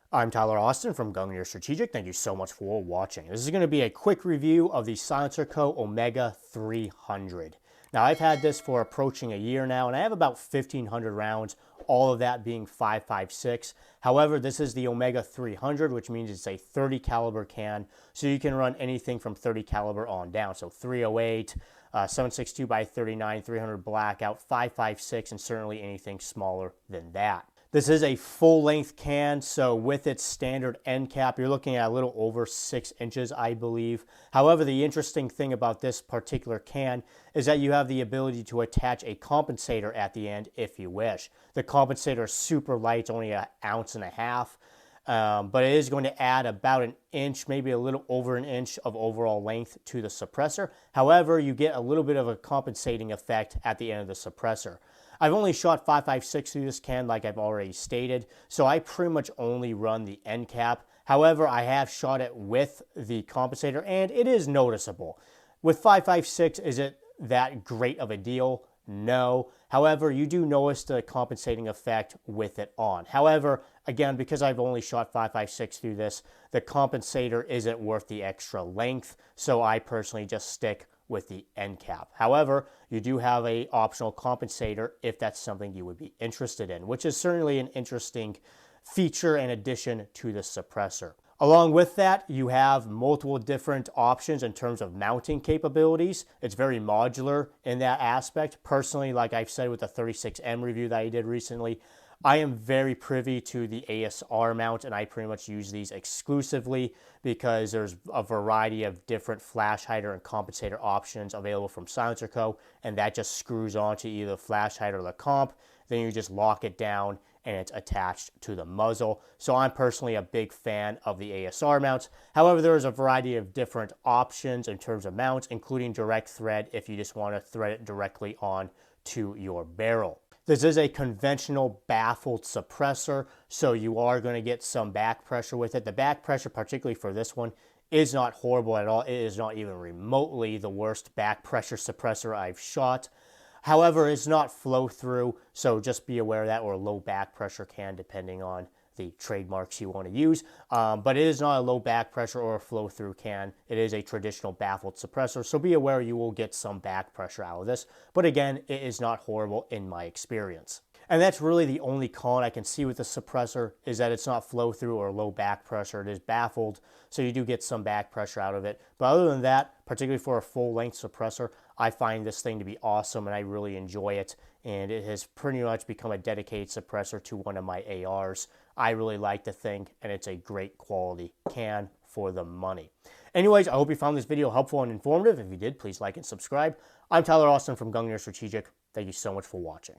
I'm Tyler Austin from Gungnir Strategic. Thank you so much for watching. This is going to be a quick review of the Silencer Co. Omega 300. Now, I've had this for approaching a year now, and I have about 1,500 rounds, all of that being 5.56. However, this is the Omega 300, which means it's a 30 caliber can, so you can run anything from 30 caliber on down. So 308, 7.62 by 39, 300 blackout, 5.56, and certainly anything smaller than that. This is a full-length can, so with its standard end cap, you're looking at a little over 6 inches, I believe. However, the interesting thing about this particular can is that you have the ability to attach a compensator at the end if you wish. The compensator is super light, it's only 1.5 ounces, but it is going to add about an inch, maybe a little over an inch of overall length to the suppressor. However, you get a little bit of a compensating effect at the end of the suppressor. I've only shot 5.56 through this can, like I've already stated, so I pretty much only run the end cap. However, I have shot it with the compensator, and it is noticeable. With 5.56, is it that great of a deal? No. However, you do notice the compensating effect with it on. However, again, because I've only shot 5.56 through this, the compensator isn't worth the extra length, so I personally just stick with the end cap. However, you do have an optional compensator if that's something you would be interested in, which is certainly an interesting feature and addition to the suppressor. Along with that, you have multiple different options in terms of mounting capabilities. It's very modular in that aspect. Personally, like I've said with the 36M review that I did recently, I am very privy to the ASR mount, and I pretty much use these exclusively because there's a variety of different flash hider and compensator options available from Silencer Co., and that just screws onto either the flash hider or the comp. Then you just lock it down and it's attached to the muzzle. So I'm personally a big fan of the ASR mounts. However, there is a variety of different options in terms of mounts, including direct thread if you just want to thread it directly on to your barrel. This is a conventional baffled suppressor, so you are going to get some back pressure with it. The back pressure, particularly for this one, is not horrible at all. It is not even remotely the worst back pressure suppressor I've shot. However, it's not flow through, so just be aware of that, or a low back pressure can, depending on the trademarks you want to use. But it is not a low back pressure or a flow through can. It is a traditional baffled suppressor, so be aware you will get some back pressure out of this. But again, it is not horrible in my experience. And that's really the only con I can see with the suppressor, is that it's not flow through or low back pressure. It is baffled, so you do get some back pressure out of it. But other than that, particularly for a full length suppressor, I find this thing to be awesome and I really enjoy it. And it has pretty much become a dedicated suppressor to one of my ARs. I really like the thing, and it's a great quality can for the money. Anyways, I hope you found this video helpful and informative. If you did, please like and subscribe. I'm Tyler Austin from Gungnir Strategic. Thank you so much for watching.